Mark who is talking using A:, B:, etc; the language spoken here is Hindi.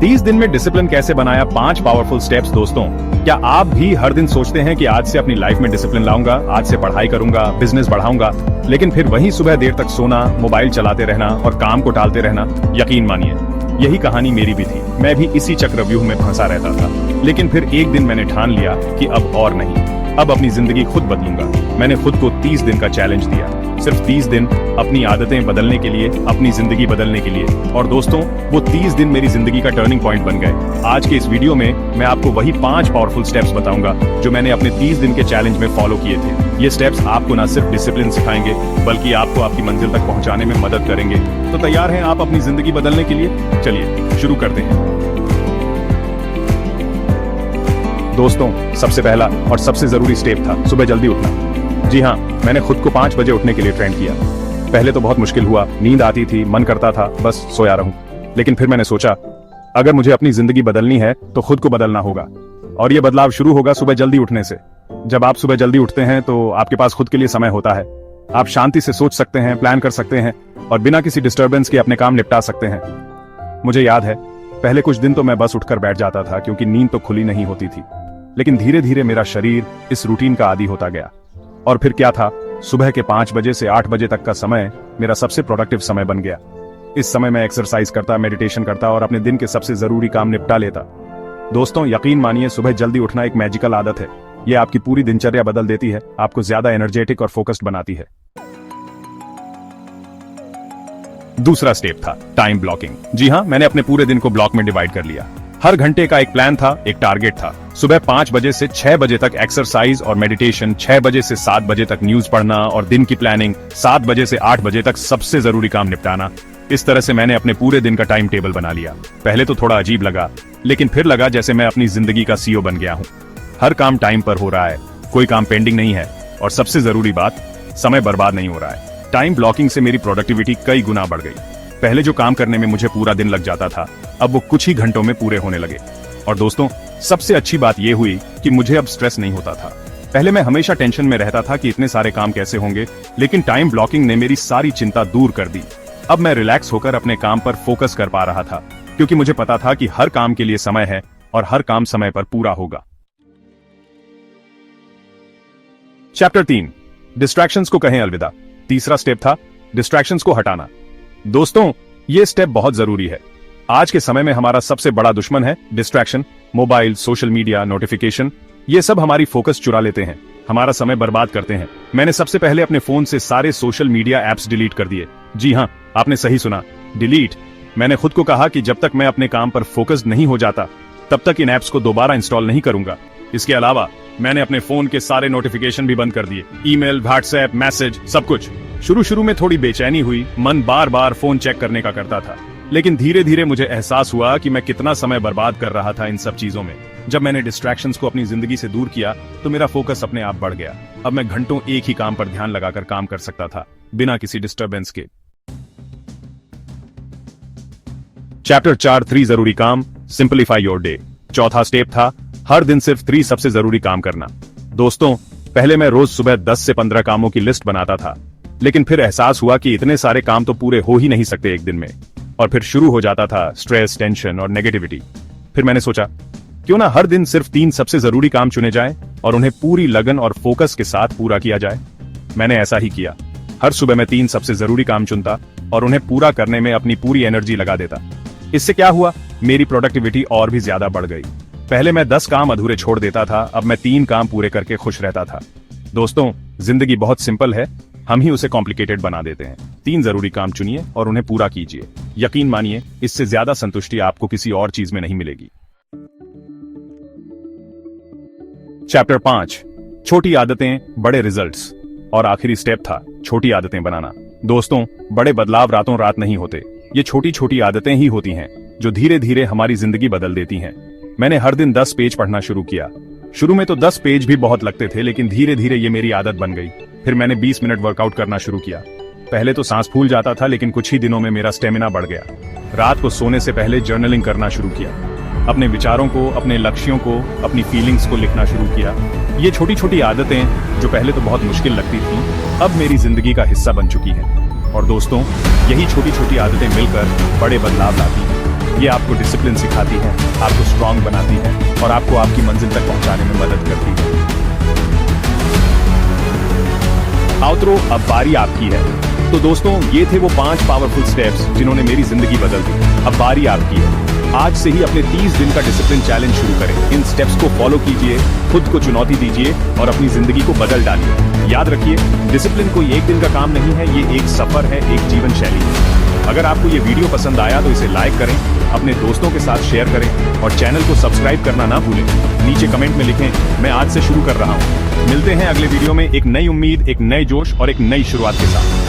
A: 30 दिन में डिसिप्लिन कैसे बनाया, 5 पावरफुल स्टेप्स। दोस्तों, क्या आप भी हर दिन सोचते हैं कि आज से अपनी लाइफ में डिसिप्लिन लाऊंगा, आज से पढ़ाई करूंगा, बिजनेस बढ़ाऊंगा, लेकिन फिर वहीं सुबह देर तक सोना, मोबाइल चलाते रहना और काम को टालते रहना? यकीन मानिए, यही कहानी मेरी भी थी। मैं भी इसी चक्रव्यूह में फंसा रहता था। लेकिन फिर एक दिन मैंने ठान लिया कि अब और नहीं, अब अपनी जिंदगी खुद बदलूंगा। मैंने खुद को 30 दिन का चैलेंज दिया, सिर्फ 30 दिन अपनी आदतें बदलने के लिए, अपनी जिंदगी बदलने के लिए। और दोस्तों, वो 30 दिन मेरी जिंदगी का टर्निंग पॉइंट बन गए। आज के इस वीडियो में मैं आपको वही 5 पावरफुल स्टेप्स बताऊंगा जो मैंने अपने 30 दिन के चैलेंज में फॉलो किए थे। ये स्टेप्स आपको न सिर्फ डिसिप्लिन सिखाएंगे, बल्कि आपको आपकी मंजिल तक पहुंचाने में मदद करेंगे। तो तैयार हैं आप अपनी जिंदगी बदलने के लिए? चलिए शुरू करते हैं। दोस्तों, सबसे पहला और सबसे जरूरी स्टेप था सुबह जल्दी उठना। जी हाँ, मैंने खुद को 5 बजे उठने के लिए ट्रेन किया। पहले तो बहुत मुश्किल हुआ, नींद आती थी, मन करता था बस सोया रहूं। लेकिन फिर मैंने सोचा, अगर मुझे अपनी जिंदगी बदलनी है तो खुद को बदलना होगा। और ये बदलाव शुरू होगा सुबह जल्दी उठने से। जब आप सुबह जल्दी उठते हैं तो आपके पास खुद के लिए समय होता है। आप शांति से सोच सकते हैं, प्लान कर सकते हैं और बिना किसी डिस्टर्बेंस के अपने काम निपटा सकते हैं। मुझे याद है, पहले कुछ दिन तो मैं बस उठकर बैठ जाता था क्योंकि नींद तो खुली नहीं होती थी। लेकिन धीरे धीरे मेरा शरीर इस रूटीन का आदी होता गया। और फिर क्या था, सुबह के 5 बजे से 8 बजे तक का समय मेरा सबसे प्रोडक्टिव समय बन गया। इस समय मैं एक्सरसाइज करता, मेडिटेशन करता और अपने दिन के सबसे जरूरी काम निपटा लेता। दोस्तों, यकीन मानिए, सुबह जल्दी उठना एक मैजिकल आदत है। यह आपकी पूरी दिनचर्या बदल देती है, आपको ज्यादा एनर्जेटिक और फोकस्ड बनाती है। दूसरा स्टेप था टाइम ब्लॉकिंग। जी हाँ, मैंने अपने पूरे दिन को ब्लॉक में डिवाइड कर लिया। हर घंटे का एक प्लान था, एक टारगेट था। सुबह 5 बजे से 6 बजे तक एक्सरसाइज और मेडिटेशन, 6 बजे से 7 बजे तक न्यूज पढ़ना और दिन की प्लानिंग, 7 बजे से 8 बजे तक सबसे जरूरी काम निपटाना। इस तरह से मैंने अपने पूरे दिन का टाइम टेबल बना लिया। पहले तो थोड़ा अजीब लगा, लेकिन फिर लगा जैसे मैं अपनी जिंदगी का सीईओ बन गया हूँ। हर काम टाइम पर हो रहा है, कोई काम पेंडिंग नहीं है और सबसे जरूरी बात, समय बर्बाद नहीं हो रहा है। टाइम ब्लॉकिंग से मेरी प्रोडक्टिविटी कई गुना बढ़ गई। पहले जो काम करने में मुझे पूरा दिन लग जाता था, अब वो कुछ ही घंटों में पूरे होने लगे। और दोस्तों, सबसे अच्छी बात यह हुई कि मुझे अब स्ट्रेस नहीं होता था। पहले मैं हमेशा टेंशन में रहता था कि इतने सारे काम कैसे होंगे, लेकिन टाइम ब्लॉकिंग ने मेरी सारी चिंता दूर कर दी। अब मैं रिलैक्स होकर अपने काम पर फोकस कर पा रहा था, क्योंकि मुझे पता था कि हर काम के लिए समय है और हर काम समय पर पूरा होगा। चैप्टर 3, डिस्ट्रैक्शंस को कहें अलविदा। तीसरा स्टेप था डिस्ट्रैक्शंस को हटाना। दोस्तों, ये स्टेप बहुत जरूरी है। आज के समय में हमारा सबसे बड़ा दुश्मन है distraction. Mobile, social media, notification, ये सब हमारी फोकस चुरा लेते हैं, हमारा समय बर्बाद करते हैं। मैंने सबसे पहले अपने फोन से सारे सोशल मीडिया एप्स डिलीट कर दिए। जी हाँ, आपने सही सुना, डिलीट। मैंने खुद को कहा कि जब तक मैं अपने काम पर फोकस्ड नहीं हो जाता, तब तक इन एप्स को दोबारा इंस्टॉल नहीं करूंगा। इसके अलावा मैंने अपने फोन के सारे नोटिफिकेशन भी बंद कर दिए, ईमेल, व्हाट्सएप, मैसेज, सब कुछ। शुरू में थोड़ी बेचैनी हुई, मन बार बार फोन चेक करने का करता था। लेकिन धीरे धीरे मुझे एहसास हुआ कि मैं कितना समय बर्बाद कर रहा था इन सब चीजों में। जब मैंने डिस्ट्रैक्शंस को अपनी जिंदगी से दूर किया तो मेरा फोकस अपने आप बढ़ गया। अब मैं घंटों एक ही काम पर ध्यान लगाकर काम कर सकता था, बिना किसी डिस्टर्बेंस के। चैप्टर 4, 3 जरूरी काम, सिंपलीफाई योर डे। चौथा स्टेप था हर दिन सिर्फ 3 सबसे जरूरी काम करना। दोस्तों, पहले मैं रोज सुबह 10 से 15 कामों की लिस्ट बनाता था, लेकिन फिर एहसास हुआ कि इतने सारे काम तो पूरे हो ही नहीं सकते एक दिन में। और फिर शुरू हो जाता था स्ट्रेस, टेंशन और नेगेटिविटी। फिर मैंने सोचा, क्यों ना हर दिन सिर्फ 3 सबसे जरूरी काम चुने जाएं और उन्हें पूरी लगन और फोकस के साथ पूरा किया जाए। मैंने ऐसा ही किया। हर सुबह मैं 3 सबसे जरूरी काम चुनता और उन्हें पूरा करने में अपनी पूरी एनर्जी लगा देता। इससे क्या हुआ, मेरी प्रोडक्टिविटी और भी ज्यादा बढ़ गई। पहले मैं 10 काम अधूरे छोड़ देता था, अब मैं 3 काम पूरे करके खुश रहता था। दोस्तों, जिंदगी बहुत सिंपल है, हम ही उसे कॉम्प्लिकेटेड बना देते हैं। 3 जरूरी काम चुनिए और उन्हें पूरा कीजिए। यकीन मानिए, इससे ज्यादा संतुष्टि आपको किसी और चीज में नहीं मिलेगी। चैप्टर 5, छोटी आदतें, बड़े रिजल्ट्स। और आखिरी स्टेप था छोटी आदतें बनाना। दोस्तों, बड़े बदलाव रातों रात नहीं होते, ये छोटी छोटी आदतें ही होती हैं जो धीरे धीरे हमारी जिंदगी बदल देती हैं। मैंने हर दिन 10 पेज पढ़ना शुरू किया। शुरू में तो 10 पेज भी बहुत लगते थे, लेकिन धीरे धीरे ये मेरी आदत बन गई। फिर मैंने 20 मिनट वर्कआउट करना शुरू किया। पहले तो सांस फूल जाता था, लेकिन कुछ ही दिनों में मेरा स्टेमिना बढ़ गया। रात को सोने से पहले जर्नलिंग करना शुरू किया। अपने विचारों को, अपने लक्ष्यों को, अपनी फीलिंग्स को लिखना शुरू किया। ये छोटी छोटी आदतें जो पहले तो बहुत मुश्किल लगती थी, अब मेरी जिंदगी का हिस्सा बन चुकी हैं। और दोस्तों, यही छोटी छोटी आदतें मिलकर बड़े बदलाव लाती हैं। ये आपको डिसिप्लिन सिखाती है, आपको स्ट्रांग बनाती है और आपको आपकी मंजिल तक पहुंचाने में मदद करती है। आउटरो, अब बारी आपकी है। तो दोस्तों, ये थे वो 5 पावरफुल स्टेप्स जिन्होंने मेरी जिंदगी बदल दी। अब बारी आपकी है। आज से ही अपने 30 दिन का डिसिप्लिन चैलेंज शुरू करें। इन स्टेप्स को फॉलो कीजिए, खुद को चुनौती दीजिए और अपनी जिंदगी को बदल डालिए। याद रखिए, डिसिप्लिन कोई एक दिन का काम नहीं है, ये एक सफर है, एक जीवन शैली है। अगर आपको ये वीडियो पसंद आया तो इसे लाइक करें, अपने दोस्तों के साथ शेयर करें और चैनल को सब्सक्राइब करना ना भूलें। नीचे कमेंट में लिखें, मैं आज से शुरू कर रहा हूँ। मिलते हैं अगले वीडियो में एक नई उम्मीद, एक नए जोश और एक नई शुरुआत के साथ।